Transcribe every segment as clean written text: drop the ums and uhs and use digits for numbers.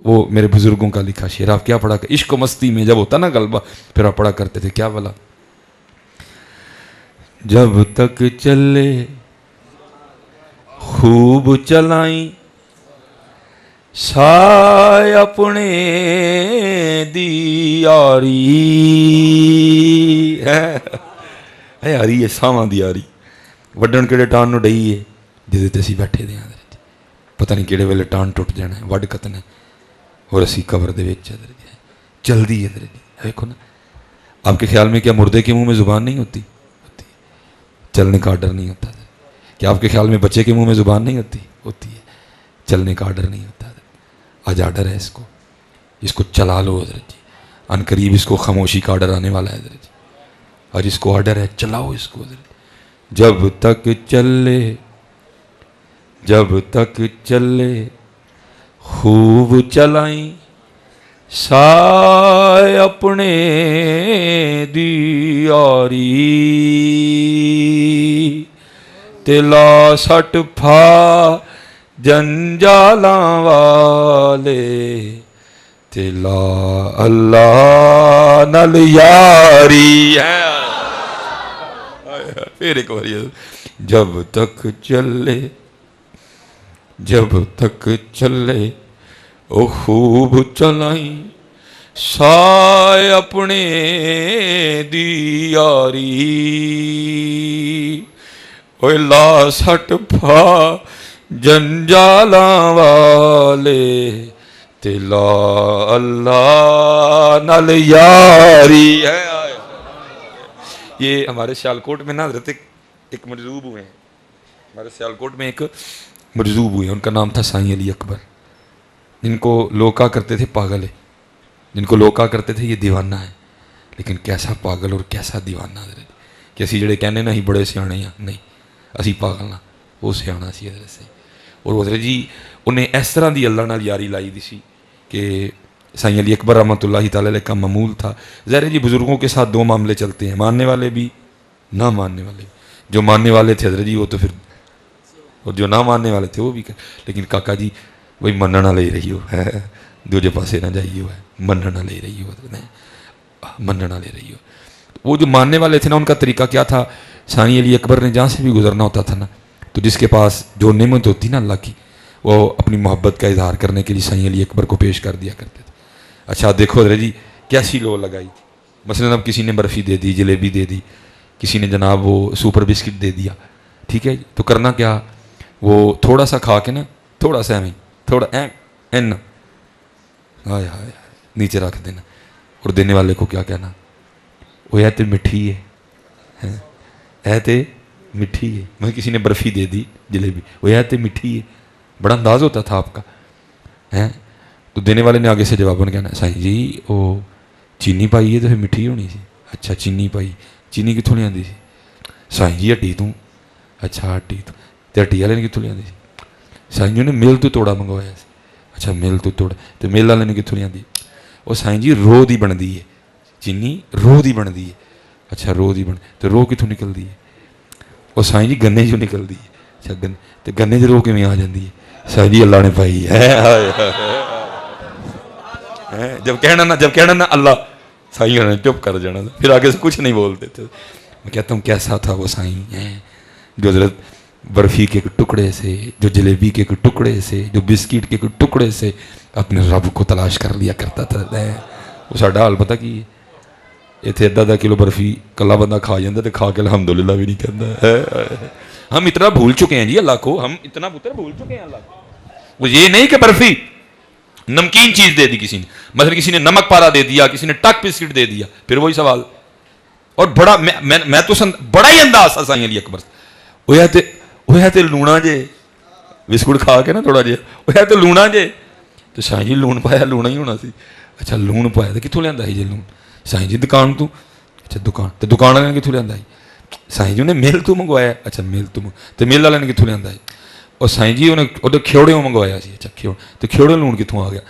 वो मेरे बुजुर्गों का लिखा शेर। आप क्या पढ़ा, इश्क मस्ती में जब होता ना गलबा, फिर आप पढ़ा करते थे क्या वाला, जब तक चले खूब चलाई साय अपने दी यारी है यारी है सावां दी यारी वड्डण किहड़े टाण नूं डई है जिहदे ते असीं बैठे दे हां, पता नहीं किहड़े वेले टाण टुट जाना है, वड्ड कतने और असी कबर दे विच जल्दी है। देखो ना, आपके ख्याल में क्या मुर्दे के मुंह में ज़ुबान नहीं होती? चलने का आर्डर नहीं होता। क्या आपके ख्याल में बच्चे के मुंह में ज़ुबान नहीं होती? होती है। चलने का आर्डर नहीं होता। आज आर्डर है इसको, इसको चला लो हज़रत जी। अनकरीब इसको खामोशी का आर्डर आने वाला है हज़रत जी। आज इसको आर्डर है, चलाओ इसको हज़रत। जब तक चले, जब तक चले खूब चलाई साय अपने दी यारी तिला सट फा जंजालां वाले तिला अल्लाह नल यारी है। फिर एक बार, जब तक चले, जब तक चले ओ खूब चलाई साय अपने दी यारी ओए ला सट फा जंजालां वाले तिला अल्लाह नल यारी है। ये हमारे सियालकोट में ना हज़रत एक मजरूब हुए हैं, हमारे सियालकोट में एक मजरूब हुए, उनका नाम था साईं अली अकबर। जिनको लोग कहा करते थे पागल है, जिनको लोग कहा करते थे ये दीवाना है, लेकिन कैसा पागल और कैसा दीवाना हज़रत कि असी जिहड़े कहने ना ही बड़े सियाणे हैं, नहीं असी पागल ना, वो सियाणा सी हज़रत से। और हज़रत जी उन्हें इस तरह की अल्लाह नाल यारी लाई दी सी कि साईं अली अकबर रहमतुल्लाहि तआला अलैह का मामूल था। ज़ाहिर जी बुज़ुर्गों के साथ दो मामले चलते हैं, मानने वाले भी ना मानने वाले भी। जो मानने वाले थे हज़रत जी वो तो फिर, और जो ना मानने वाले थे वो भी। लेकिन काका जी वही मनना ले रही हो है, दूजे पासे ना जाइए है, मनना ले रही हो, मनना ले रही हो। वो जो मानने वाले थे ना, उनका तरीका क्या था, साईं अली अकबर ने जहाँ से भी गुजरना होता था ना, तो जिसके पास जो नेमत होती ना अल्लाह की, वो अपनी मोहब्बत का इजहार करने के लिए साईं अली अकबर को पेश कर दिया करते थे। अच्छा देखो हज़रत जी कैसी लो लगाई, मसलन अब किसी ने बर्फ़ी दे दी, जलेबी दे दी, किसी ने जनाब वो सुपर बिस्किट दे दिया, ठीक है, तो करना क्या, वो थोड़ा सा खा के ना, थोड़ा सा एवं थोड़ा एन हाय हाय नीचे रख देना, और देने वाले को क्या कहना, वो है तो मिठी है तो मिठी है। मैं किसी ने बर्फ़ी दे दी जलेबी, वो है तो मिठी है, बड़ा अंदाज़ होता था आपका हैं। तो देने वाले ने आगे से जवाब में कहना, साईं जी वो चीनी पाई है तो फिर मिठी होनी सी। अच्छा चीनी पाई, चीनी कितों लियांदी सी? साईं जी हट्टी तू। अच्छा हट्टी तू, तो हट्टी वाले ने कितों लियांदी सी? साईं जी ने मिल तो तोड़ा मंगवाया सी। अच्छा मिल तो तोड़ा, तो मिल वाले ने कितों लियांदी? वो साईं जी रो दी बनती है चीनी, रो दी बनती है। अच्छा रो दी बन, तो रो कितों निकलती है? वो साईं जी गन्ने चों निकलती है। अच्छा गन्ने, तो गन्ने च रो किवें आ जाती है? साईं जी अल्लाह ने पाई है। जब कहना ना अल्लाह, साईं ने चुप कर जाना, फिर आगे से कुछ नहीं बोलते थे। मैं कहता हूँ कैसा था वो साईं है जो हज़रत बर्फ़ी के टुकड़े से, जो जलेबी के टुकड़े से, जो बिस्किट के टुकड़े से अपने रब को तलाश कर लिया करता था। वो साडा हाल पता की इत्थे अद्धा किलो बर्फ़ी कला बंदा खा जाता तो खा के अल्हम्दुलिल्लाह भी नहीं कहता। हम इतना भूल चुके हैं जी अल्लाह को, हम इतना पुत्र भूल चुके हैं अल्लाह को। वो ये नहीं कि बर्फ़ी नमकीन चीज़ दे दी किसी ने, मतलब किसी ने नमक पारा दे दिया, किसी ने टक बिस्किट दे दिया, फिर वही सवाल। और बड़ा मैं तो बड़ा ही अंदाज था साईं अली अकबर, वो है तो लूणा जे बिस्कुट खा के ना थोड़ा जिहा, वो है तो लूणा जे, तो साईं जी लूण पाया लूणा ही होना सी। अच्छा लूण पाया तो कितों लियांदा सी जे लूण? साईं जी दुकान तू। अच्छा दुकान, तो दुकान वाले ने कितों लियांदा सी? साईं जी ने मिल तू मंगवाया। अच्छा मिल तू, तो मिल वाले ने कितों लियांदा सी? और साईं जी उन्हें उधर खेवड़ियों मंगवाया सी। अच्छा खेवड़, तो खेवड़े लूण कितों आ गया?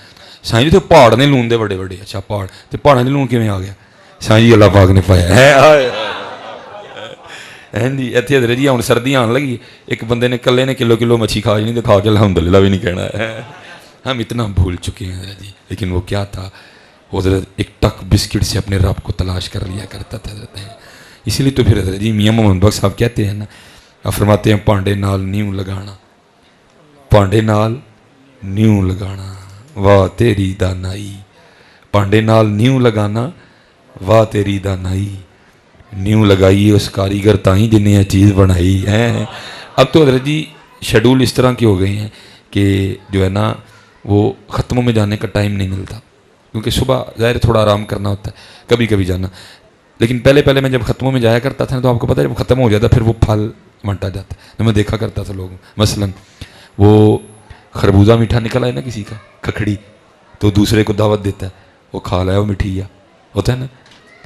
साईं जी तो पहाड़ ने लूण दे बड़े बड़े। अच्छा पहाड़, तो पहाड़ों के लूण किवें आ गया? साईं जी अल्लाह पाक ने पाया है। हैं जी इतने हज़रत जी हुण सर्दी आन लगी, एक बंदे ने कल्ले ने किलो किलो मच्छी खा जानी, तो खा के अल्हम्दुलिल्लाह भी नहीं कहना है। ہم اتنا بھول چکے ہیں حضرت جی. لیکن وہ کیا تھا, حضرت ایک ٹک بسکٹ سے اپنے رب کو تلاش کر لیا کرتا تھا حضرت. اسی لیے تو پھر حضرت جی میاں محمد بخش صاحب کہتے ہیں نا, فرماتے ہیں پانڈے نال نیو لگانا, پانڈے نال نیو لگانا واہ تیری دانائی, پانڈے نال نیو لگانا واہ تیری دانائی, نیو لگائی اس کاریگر تائیں جنہیں یہ چیز بنائی ہے. اب تو حضرت جی شیڈول اس طرح کے ہو گئے ہیں کہ جو ہے نا وہ ختموں میں جانے کا ٹائم نہیں ملتا, کیونکہ صبح ظاہر تھوڑا آرام کرنا ہوتا ہے, کبھی کبھی جانا. لیکن پہلے میں جب ختموں میں جایا کرتا تھا تو آپ کو پتہ ہے جب ختم ہو جاتا پھر وہ پھل بانٹا جاتا ہے. میں دیکھا کرتا تھا لوگ, مثلا وہ خربوزہ میٹھا نکلا ہے نا کسی کا, کھکھڑی, تو دوسرے کو دعوت دیتا ہے, وہ کھا لایا, وہ مٹھائی ہوتا ہے نا.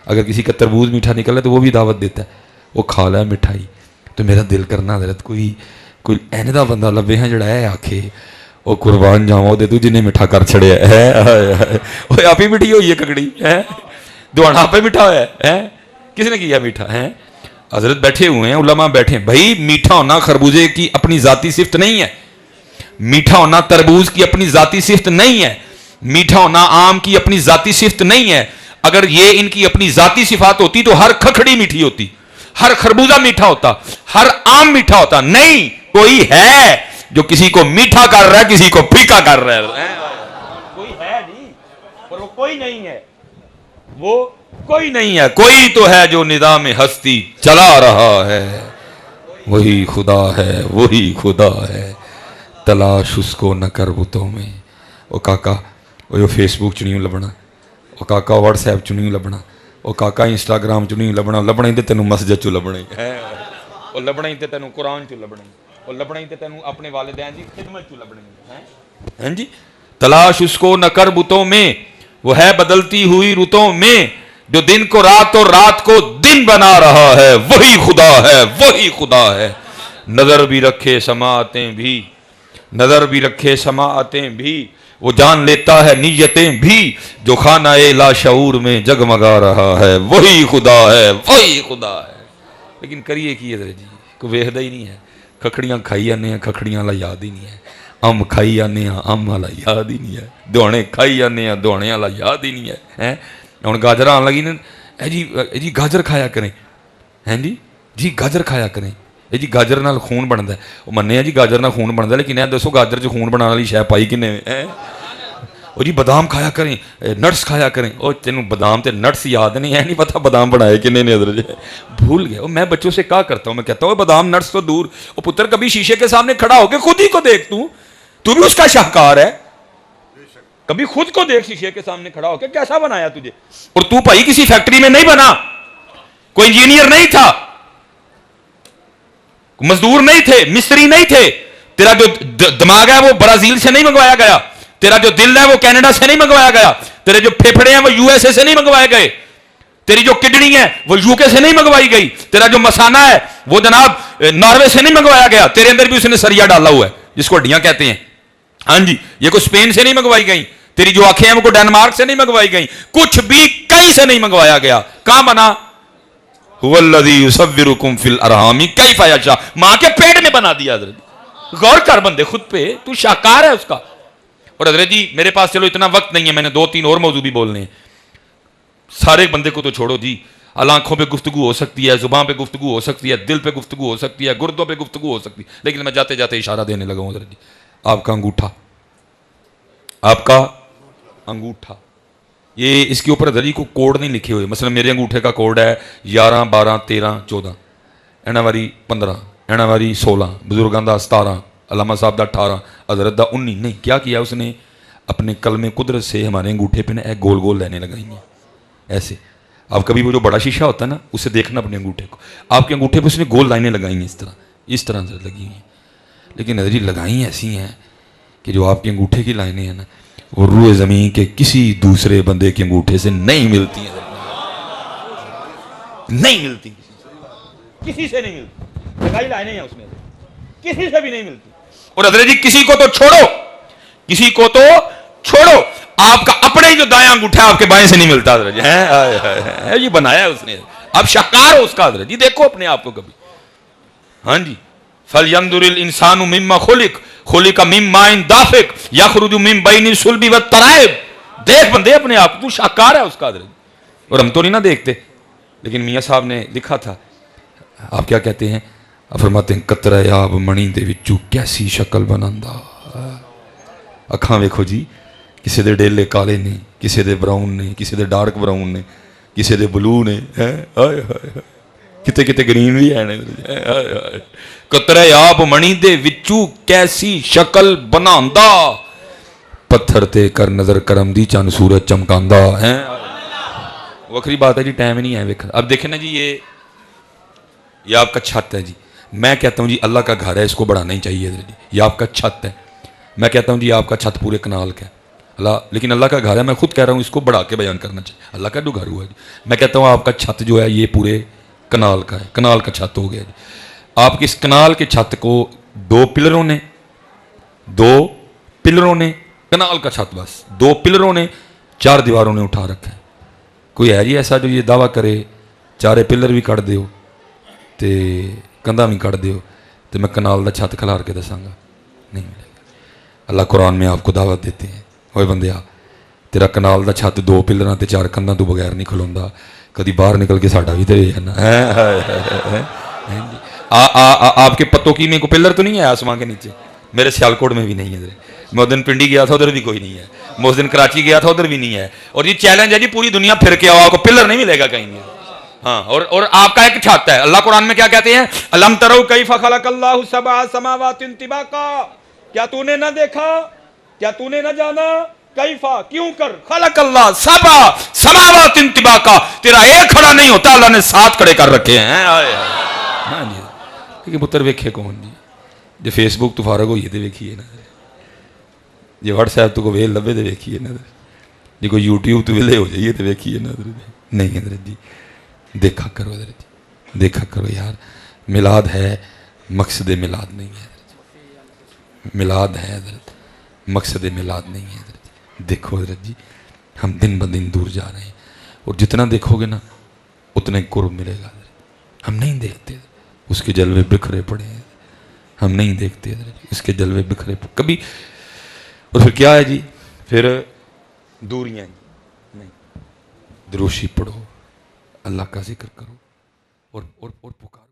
اگر کسی کا تربوز میٹھا نکلا ہے تو وہ بھی دعوت دیتا ہے, وہ کھا لایا مٹھائی. تو میرا دل کرنا حضرت کوئی ایندا بندہ لبے ہیں جڑا ہے آکھے وہ قربان جاواں دے تو جنہیں میٹھا کر چھڑیا ہے, وہ آپ ہی میٹھی ہوئی ہے ککڑی ہے, دوڑا آپ ہی میٹھا ہوا ہے, کس نے کیا میٹھا ہے. حضرت بیٹھے ہوئے ہیں, علماء بیٹھے ہیں. بھائی میٹھا ہونا خربوزے کی اپنی ذاتی صفت نہیں ہے, میٹھا ہونا تربوز کی اپنی ذاتی صفت نہیں ہے, میٹھا ہونا آم کی اپنی ذاتی صفت نہیں ہے. اگر یہ ان کی اپنی ذاتی صفات ہوتی تو ہر کھکڑی میٹھی ہوتی, ہر خربوزہ میٹھا ہوتا, ہر آم میٹھا ہوتا. نہیں, کوئی ہے جو کسی کو میٹھا کر رہا ہے, کسی کو پھیکا کر رہا ہے. کوئی ہے نہیں, اور وہ کوئی نہیں ہے, وہ کوئی نہیں ہے. کوئی تو ہے جو نظام ہستی چلا رہا ہے, وہی خدا ہے, وہی خدا ہے. تلاش اس کو نہ کر بتوں میں. وہ کاکا وہ جو فیس بک چ نہیں لبنا, وہ کاکا واٹس ایپ چ نہیں لبنا, وہ کاکا انسٹاگرام چ نہیں لبنا. لبنا ہی تے تینوں مسجد چ لبنا ہے, وہ لبنا ہی تے تینوں قرآن چ لبنا, وہ لبنا ہی تے تینوں اپنے والدین کی خدمت چ لبنا ہے. ہاں جی, تلاش اس کو نہ کر بتوں میں, وہ ہے بدلتی ہوئی رتوں میں, جو دن کو رات اور رات کو دن بنا رہا ہے, وہی خدا ہے, وہی خدا ہے. نظر بھی رکھے سماعتیں بھی, نظر بھی رکھے سماعتیں بھی, وہ جان لیتا ہے نیتیں بھی, جو خانہ لاشعور میں جگمگا رہا ہے, وہی خدا ہے, وہی خدا ہے. لیکن کریے کی حضرت جی, کوئی ویکھدا ہی نہیں ہے. کھکڑیاں کھائی جانے ہیں, کھکڑیاں والا یاد ہی نہیں ہے. ام کھائی جانے ہیں, ام والا یاد ہی نہیں ہے. دوہنے کھائی جانے ہیں, دوہنے والا یاد ہی نہیں ہے. ہن گاجر آن لگی نا جی گاجر کھایا کریں, ہیں جی گاجر کھایا کریں. جی گاجر نال خون بنتا ہے, وہ منیا جی گاجر نال خون بنتا ہے, لیکن دسو گاجر چ خون بنانے والی شے پائی کنے ہے. وہ جی بادام کھایا کریں, نٹس کھایا کریں. وہ تینوں بادام تے نٹس یاد نہیں ہے, نہیں پتہ بادام بنائے کنے نے حضرت جی, بھول گئے. میں بچوں سے کہا کرتا ہوں, میں کہتا ہوں بادام نٹس تو دور, وہ پتر کبھی شیشے کے سامنے کھڑا ہو کے خود ہی کو دیکھ, تو بھی اس کا شاہکار ہے. کبھی خود کو دیکھ شیشے کے سامنے کھڑا ہو کے, کیسا بنایا تجھے. اور تو بھائی کسی فیکٹری میں نہیں بنا, کوئی انجینئر نہیں تھا, مزدور نہیں تھے, مستری نہیں تھے. تیرا جو دماغ ہے وہ برازیل سے نہیں منگوایا گیا, تیرا جو دل ہے وہ کینیڈا سے نہیں منگوایا گیا, تیرے جو پھیپھڑے ہیں وہ یو ایس اے سے نہیں منگوائے گئے, تیری جو کڈنی ہے وہ یو کے سے نہیں منگوائی گئی, تیرا جو مسانہ ہے وہ جناب ناروے سے نہیں منگوایا گیا, تیرے اندر بھی اس نے سریا ڈالا ہوا ہے جس کو ہڈیاں کہتے ہیں. ہاں جی, یہ کوئی اسپین سے نہیں منگوائی گئی, تیری جو آنکھیں ہیں وہ کوئی ڈینمارک سے نہیں منگوائی گئی, کچھ بھی کہیں سے نہیں منگوایا گیا. کہاں بنا؟ هو الذی یصورکم فی الارحام کیف یشاء, ماں کے پیٹ میں بنا دیا. حضرت غور کر بندے خود پہ, تو شاہکار ہے اس کا. اور حضرت جی میرے پاس چلو اتنا وقت نہیں ہے, میں نے 2-3 اور موضوع بھی بولنے ہیں. سارے بندے کو تو چھوڑو جی, آنکھوں پہ گفتگو ہو سکتی ہے, زبان پہ گفتگو ہو سکتی ہے, دل پہ گفتگو ہو سکتی ہے, گردوں پہ گفتگو ہو سکتی ہے, لیکن میں جاتے جاتے اشارہ دینے لگا ہوں. حضرت جی آپ کا انگوٹھا, آپ کا انگوٹھا, یہ اس کے اوپر حضرت جی کو کوڈ نہیں لکھے ہوئے. مثلا میرے انگوٹھے کا کوڈ ہے 11 12 13 14, اینا واری 15, اینا واری 16, بزرگاں دا 17, علامہ صاحب دا 18, حضرت دا 19. نہیں, کیا کیا اس نے, اپنے کلم قدرت سے ہمارے انگوٹھے پہ ایک گول گول لینے لگائی ہیں ایسے. آپ کبھی وہ جو بڑا شیشہ ہوتا ہے نا, اسے دیکھنا اپنے انگوٹھے کو, آپ کے انگوٹھے پہ اس نے گول لائنیں لگائی ہیں اس طرح سے لگی ہوئی ہیں. لیکن حضرت جی لگائی ایسی ہیں کہ جو آپ کے انگوٹھے کی لائنیں ہیں نا, وہ روئے زمین کے کسی دوسرے بندے کے انگوٹھے سے نہیں ملتی ہیں, نہیں ملتی, کسی سے نہیں ملتی. لگائی لائنیں ہیں اس میں, کسی سے بھی نہیں ملتی. اور حضرت جی کسی کو تو چھوڑو, کسی کو تو چھوڑو, آپ کا اپنے ہی جو دایاں انگوٹھا آپ کے بائیں سے نہیں ملتا. حضرت جی یہ بنایا ہے اس نے, آپ شاہکار ہو اس کا. حضرت جی دیکھو اپنے آپ کو کبھی. ہاں جی, फलयंदुरिल इंसानु मिम्मा खुलिका मिन माइन दाफिक यखरुजु मिन बैनि सुल्बि व तराइब। देख बंदे अपने आप, तू शाकार है उसका। और हम तो नहीं ना देखते, लेकिन मियाँ साहब ने लिखा था। आप क्या कहते हैं? फरमाते हैं कतरा याब मणि दे विचू कैसी शक्ल बनांदा। अखां वेखो जी, किसी दे डेले काले ने, किसी दे ब्राउन ने, किसी दे डार्क ब्राउन ने, किसी दे ब्लू ने, हाय हाय किते किते ग्रीन भी है। कतरा याब मणि दे विचू कैसी शक्ल बनांदा, पत्थर ते कर नजर करम दी चंद सूरज चमकांदा है। वखरी बात है जी, टाइम ही नहीं है वेख। अब देखें ना जी, ये आपका छत है जी। मैं कहता हूँ जी अल्लाह का घर है, इसको बढ़ाना ही चाहिए जी। ये आपका छत है, मैं कहता हूँ जी आपका छत पूरे कनाल का है। लेकिन अल्लाह का घर है, मैं खुद कह रहा हूँ इसको बढ़ा के बयान करना चाहिए। अल्लाह का जो घर हुआ जी, मैं कहता हूँ आपका छत जो है ये पूरे कनाल का है, कनाल का छत हो गया जी। आपकी इस कनाल के छत को दो पिलरों ने कनाल का छत बस 2 पिलरों ने 4 दीवारों ने उठा रखा है। कोई है जी ऐसा जो ये दावा करे चारे पिलर भी कट दियो ते कंधा भी कट दियो तो मैं कनाल का छत खिलार के दसांगा? नहीं मिलेगा। अल्लाह कुरान में आपको दावत देते हैं, ओए बंदिया तेरा कनाल का छत 2 पिलर ते 4 कंधा तो बगैर नहीं खलोंदा, कभी बाहर निकल के साडा भी दे जाना। आपके पत्तों की में को पिलर तो नहीं है आसमां के नीचे? मेरे सियालकोट में भी नहीं है। मैं उस दिन पिंडी गया था, उधर भी कोई नहीं है। मैं उस दिन कराची गया था, उधर भी नहीं है। और ये चैलेंज है जी, पूरी दुनिया फिर के आओ, आपको पिलर नहीं मिलेगा कहीं भी। हाँ, और आपका एक छत है। अल्लाह कुरान में क्या कहते हैं? अलम तरौ कैफ खलकल्लाहु सबअ समावातिन तिबाका, क्या तूने ना देखा, क्या तूने ना जाना, कैफा क्यों कर, खलकल्लाह सबअ समावातिन तिबाका, तेरा एक खड़ा नहीं होता, अल्लाह ने 7 खड़े कर रखे हैं। हाँ जी, क्योंकि पुत्र वेखे कौन जी? जो फेसबुक तो फारग होइए तो वेखिए ना, जो व्हाट्सएप तो को वेल लभे तो वेखिए ना, जो कोई यूट्यूब तो वेले हो जाइए तो वेखिए ना। नहीं हजरत जी, देखा करो हजरत जी, देखा करो यार। मिलाद है, मकसद मिलाद नहीं है हजरत। मिलाद है हजरत, मकसद मिलाद नहीं है हजरत जी। देखो हजरत जी, हम दिन ब दिन दूर जा रहे हैं, और जितना देखोगे ना उतना ही कुर्ब मिलेगा हजरत। हम नहीं देखते, उसके जलवे बिखरे पड़े हैं, हम नहीं देखते इसके जलवे बिखरे कभी। और फिर क्या है जी? फिर दूरियां नहीं, दुरूशी पढ़ो, अल्लाह का जिक्र करो और पुकारो।